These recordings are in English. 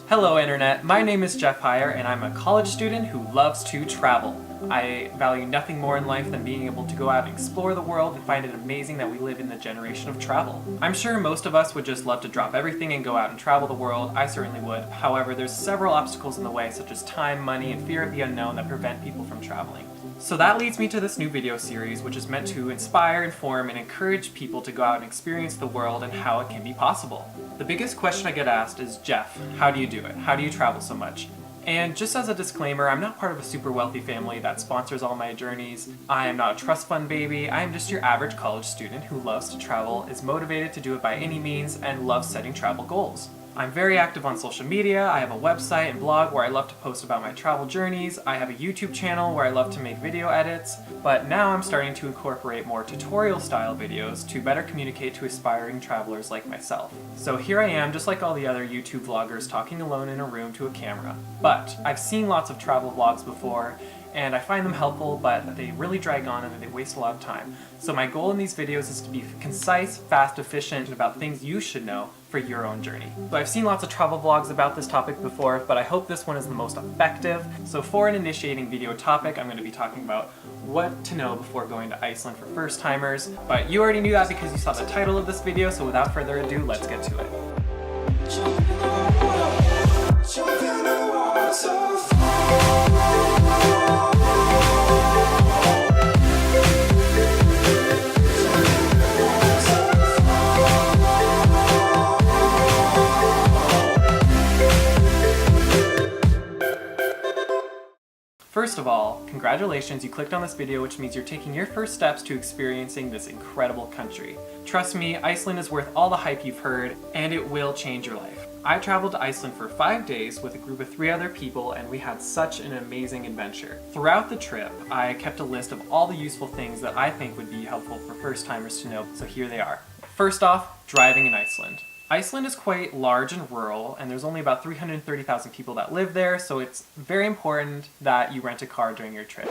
Hello Internet, my name is Jeff Heyer and I'm a college student who loves to travel. I value nothing more in life than being able to go out and explore the world and find it amazing that we live in the generation of travel. I'm sure most of us would just love to drop everything and go out and travel the world. I certainly would. However, there's several obstacles in the way, such as time, money, and fear of the unknown that prevent people from traveling. So that leads me to this new video series, which is meant to inspire, inform, and encourage people to go out and experience the world and how it can be possible. The biggest question I get asked is, Jeff, how do you do it? How do you travel so much? And just as a disclaimer, I'm not part of a super wealthy family that sponsors all my journeys. I am not a trust fund baby. I am just your average college student who loves to travel, is motivated to do it by any means, and loves setting travel goals. I'm very active on social media. I have a website and blog where I love to post about my travel journeys. I have a YouTube channel where I love to make video edits, but now I'm starting to incorporate more tutorial style videos to better communicate to aspiring travelers like myself. So here I am, just like all the other YouTube vloggers, talking alone in a room to a camera. But I've seen lots of travel vlogs before, and I find them helpful, but they really drag on and they waste a lot of time. So my goal in these videos is to be concise, fast, efficient, and about things you should know for your own journey. So I've seen lots of travel vlogs about this topic before, but I hope this one is the most effective. So for an initiating video topic, I'm going to be talking about what to know before going to Iceland for first timers. But you already knew that because you saw the title of this video, so without further ado, let's get to it. First of all, congratulations, you clicked on this video, which means you're taking your first steps to experiencing this incredible country. Trust me, Iceland is worth all the hype you've heard, and it will change your life. I traveled to Iceland for 5 days with a group of 3 other people, and we had such an amazing adventure. Throughout the trip, I kept a list of all the useful things that I think would be helpful for first-timers to know, so here they are. First off, driving in Iceland. Iceland is quite large and rural, and there's only about 330,000 people that live there, so it's very important that you rent a car during your trip.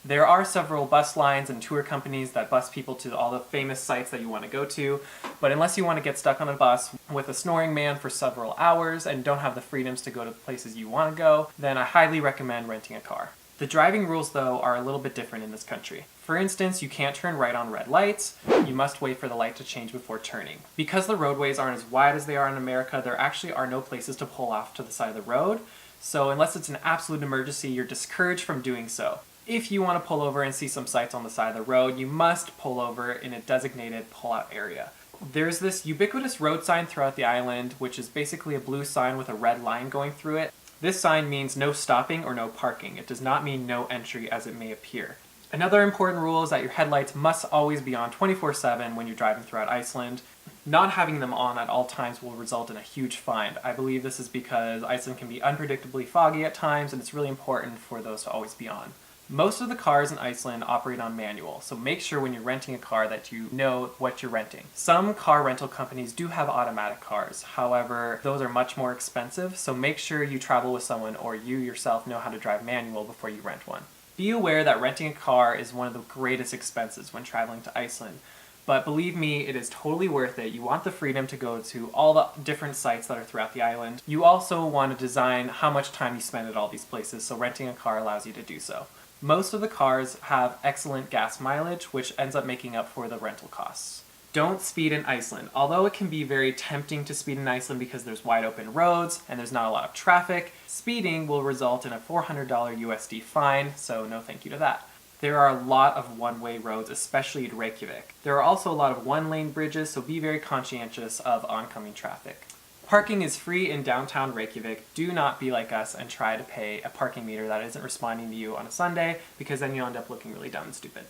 There are several bus lines and tour companies that bus people to all the famous sites that you want to go to, but unless you want to get stuck on a bus with a snoring man for several hours and don't have the freedoms to go to the places you want to go, then I highly recommend renting a car. The driving rules, though, are a little bit different in this country. For instance, you can't turn right on red lights. You must wait for the light to change before turning. Because the roadways aren't as wide as they are in America, there actually are no places to pull off to the side of the road. So unless it's an absolute emergency, you're discouraged from doing so. If you want to pull over and see some sights on the side of the road, you must pull over in a designated pull-out area. There's this ubiquitous road sign throughout the island, which is basically a blue sign with a red line going through it. This sign means no stopping or no parking. It does not mean no entry as it may appear. Another important rule is that your headlights must always be on 24/7 when you're driving throughout Iceland. Not having them on at all times will result in a huge fine. I believe this is because Iceland can be unpredictably foggy at times, and it's really important for those to always be on. Most of the cars in Iceland operate on manual, so make sure when you're renting a car that you know what you're renting. Some car rental companies do have automatic cars, however, those are much more expensive, so make sure you travel with someone or you yourself know how to drive manual before you rent one. Be aware that renting a car is one of the greatest expenses when traveling to Iceland, but believe me, it is totally worth it. You want the freedom to go to all the different sites that are throughout the island. You also want to design how much time you spend at all these places, so renting a car allows you to do so. Most of the cars have excellent gas mileage, which ends up making up for the rental costs. Don't speed in Iceland. Although it can be very tempting to speed in Iceland because there's wide open roads and there's not a lot of traffic, speeding will result in a $400 USD fine, so no thank you to that. There are a lot of one-way roads, especially in Reykjavik. There are also a lot of one-lane bridges, so be very conscientious of oncoming traffic. Parking is free in downtown Reykjavik. Do not be like us and try to pay a parking meter that isn't responding to you on a Sunday, because then you'll end up looking really dumb and stupid.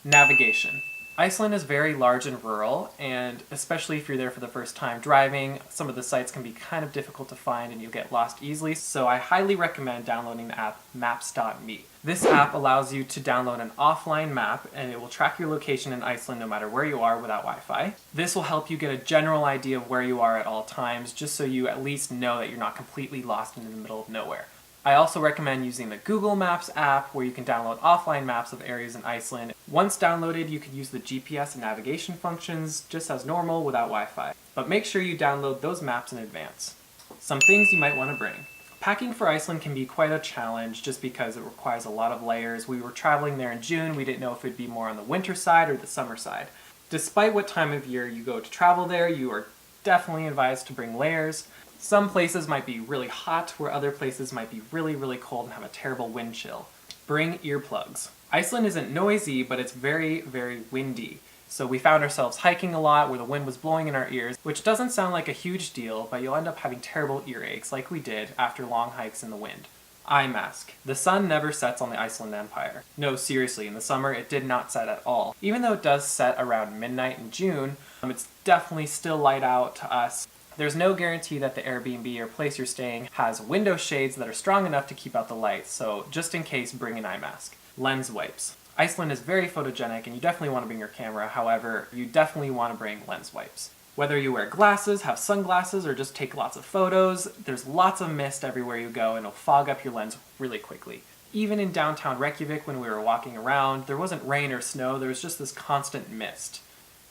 Navigation. Iceland is very large and rural, and especially if you're there for the first time driving, some of the sites can be kind of difficult to find and you'll get lost easily, so I highly recommend downloading the app Maps.me. This app allows you to download an offline map and it will track your location in Iceland no matter where you are without Wi-Fi. This will help you get a general idea of where you are at all times, just so you at least know that you're not completely lost in the middle of nowhere. I also recommend using the Google Maps app where you can download offline maps of areas in Iceland. Once downloaded, you can use the GPS and navigation functions just as normal without Wi-Fi. But make sure you download those maps in advance. Some things you might want to bring. Packing for Iceland can be quite a challenge just because it requires a lot of layers. We were traveling there in June, we didn't know if it'd be more on the winter side or the summer side. Despite what time of year you go to travel there, you are definitely advised to bring layers. Some places might be really hot, where other places might be really, really cold and have a terrible wind chill. Bring earplugs. Iceland isn't noisy, but it's very, very windy. So we found ourselves hiking a lot where the wind was blowing in our ears, which doesn't sound like a huge deal, but you'll end up having terrible earaches like we did after long hikes in the wind. Eye mask. The sun never sets on the Iceland Empire. No, seriously, in the summer it did not set at all. Even though it does set around midnight in June, it's definitely still light out to us. There's no guarantee that the Airbnb or place you're staying has window shades that are strong enough to keep out the light, so just in case, bring an eye mask. Lens wipes. Iceland is very photogenic and you definitely want to bring your camera, however, you definitely want to bring lens wipes. Whether you wear glasses, have sunglasses, or just take lots of photos, there's lots of mist everywhere you go and it'll fog up your lens really quickly. Even in downtown Reykjavik when we were walking around, there wasn't rain or snow, there was just this constant mist.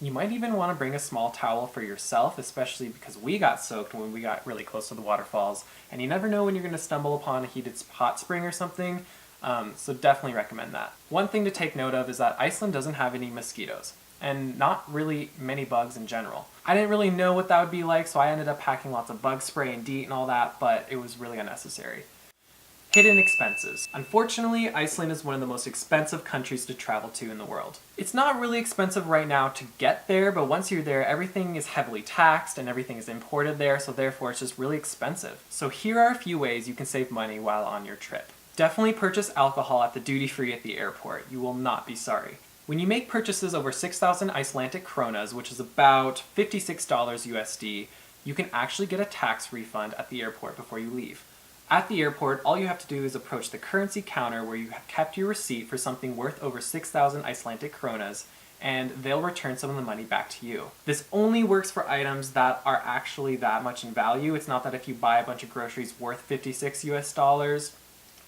You might even want to bring a small towel for yourself, especially because we got soaked when we got really close to the waterfalls, and you never know when you're going to stumble upon a heated hot spring or something, so definitely recommend that. One thing to take note of is that Iceland doesn't have any mosquitoes, and not really many bugs in general. I didn't really know what that would be like, so I ended up packing lots of bug spray and DEET and all that, but it was really unnecessary. Hidden expenses. Unfortunately, Iceland is one of the most expensive countries to travel to in the world. It's not really expensive right now to get there, but once you're there, everything is heavily taxed and everything is imported there, so therefore it's just really expensive. So here are a few ways you can save money while on your trip. Definitely purchase alcohol at the duty-free at the airport. You will not be sorry. When you make purchases over 6,000 Icelandic kronas, which is about $56 USD, you can actually get a tax refund at the airport before you leave. At the airport, all you have to do is approach the currency counter where you have kept your receipt for something worth over 6,000 Icelandic kronas, and they'll return some of the money back to you. This only works for items that are actually that much in value. It's not that if you buy a bunch of groceries worth 56 US dollars,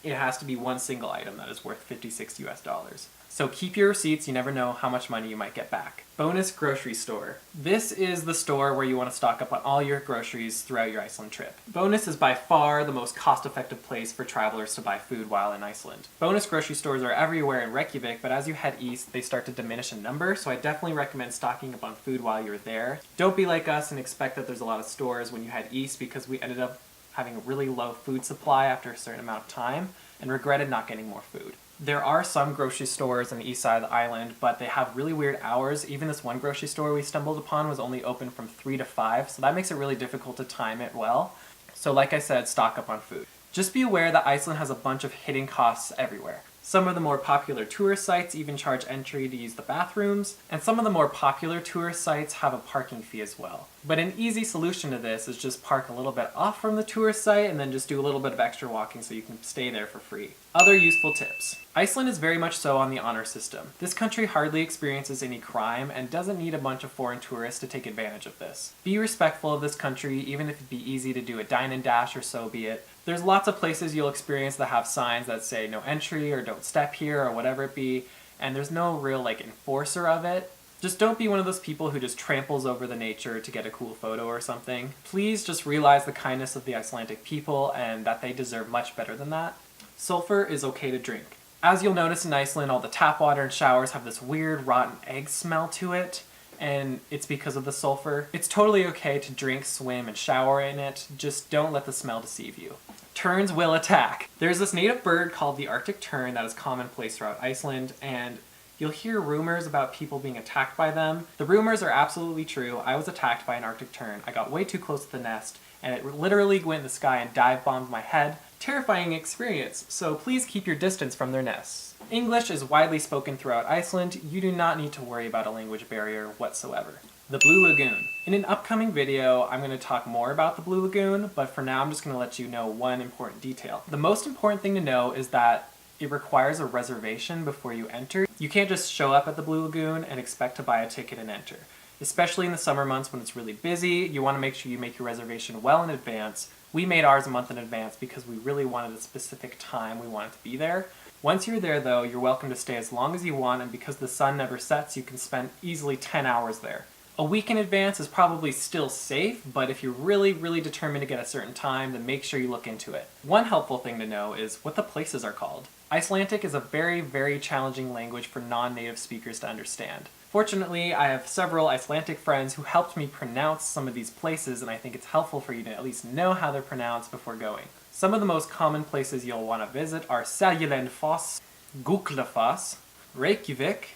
it has to be one single item that is worth 56 US dollars. So keep your receipts, you never know how much money you might get back. Bonus grocery store. This is the store where you want to stock up on all your groceries throughout your Iceland trip. Bonus is by far the most cost-effective place for travelers to buy food while in Iceland. Bonus grocery stores are everywhere in Reykjavik, but as you head east, they start to diminish in number, so I definitely recommend stocking up on food while you're there. Don't be like us and expect that there's a lot of stores when you head east, because we ended up having a really low food supply after a certain amount of time and regretted not getting more food. There are some grocery stores on the east side of the island, but they have really weird hours. Even this one grocery store we stumbled upon was only open from 3 to 5, so that makes it really difficult to time it well. So like I said, stock up on food. Just be aware that Iceland has a bunch of hidden costs everywhere. Some of the more popular tourist sites even charge entry to use the bathrooms, and some of the more popular tourist sites have a parking fee as well. But an easy solution to this is just park a little bit off from the tourist site and then just do a little bit of extra walking so you can stay there for free. Other useful tips. Iceland is very much so on the honor system. This country hardly experiences any crime and doesn't need a bunch of foreign tourists to take advantage of this. Be respectful of this country, even if it'd be easy to do a dine and dash or so be it. There's lots of places you'll experience that have signs that say no entry or don't step here or whatever it be, and there's no real enforcer of it. Just don't be one of those people who just tramples over the nature to get a cool photo or something. Please just realize the kindness of the Icelandic people and that they deserve much better than that. Sulfur is okay to drink. As you'll notice in Iceland, all the tap water and showers have this weird rotten egg smell to it, and it's because of the sulfur. It's totally okay to drink, swim, and shower in it, just don't let the smell deceive you. Terns will attack. There's this native bird called the Arctic tern that is commonplace throughout Iceland, and you'll hear rumors about people being attacked by them. The rumors are absolutely true. I was attacked by an Arctic tern. I got way too close to the nest, and it literally went in the sky and dive bombed my head. terrifying experience, so please keep your distance from their nests. English is widely spoken throughout Iceland. You do not need to worry about a language barrier whatsoever. The Blue Lagoon. In an upcoming video, I'm going to talk more about the Blue Lagoon, but for now I'm just going to let you know one important detail. The most important thing to know is that it requires a reservation before you enter. You can't just show up at the Blue Lagoon and expect to buy a ticket and enter. Especially in the summer months when it's really busy, you want to make sure you make your reservation well in advance. We made ours a month in advance because we really wanted a specific time we wanted to be there. Once you're there though, you're welcome to stay as long as you want, and because the sun never sets, you can spend easily 10 hours there. A week in advance is probably still safe, but if you're really determined to get a certain time, then make sure you look into it. One helpful thing to know is what the places are called. Icelandic is a very challenging language for non-native speakers to understand. Fortunately, I have several Icelandic friends who helped me pronounce some of these places, and I think it's helpful for you to at least know how they're pronounced before going. Some of the most common places you'll want to visit are Seljalandsfoss, Gullfoss, Reykjavik,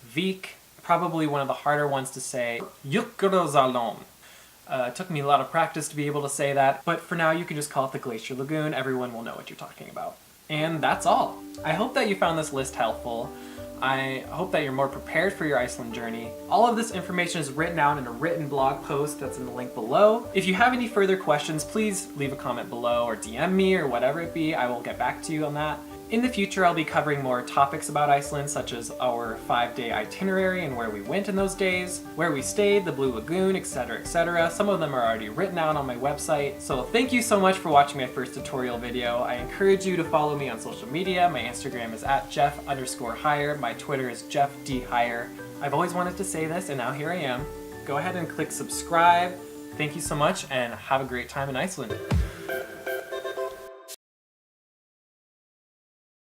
Vik, probably one of the harder ones to say, Jökulsárlón. It took me a lot of practice to be able to say that, but for now you can just call it the Glacier Lagoon. Everyone will know what you're talking about. And that's all. I hope that you found this list helpful. I hope that you're more prepared for your Iceland journey. All of this information is written out in a written blog post that's in the link below. If you have any further questions, please leave a comment below or DM me or whatever it be. I will get back to you on that. In the future, I'll be covering more topics about Iceland, such as our 5-day itinerary and where we went in those days, where we stayed, the Blue Lagoon, etc, etc. Some of them are already written out on my website. So thank you so much for watching my first tutorial video. I encourage you to follow me on social media. My Instagram is @Jeff_Hire. My Twitter is JeffDHire. I've always wanted to say this, and now here I am. Go ahead and click subscribe. Thank you so much, and have a great time in Iceland.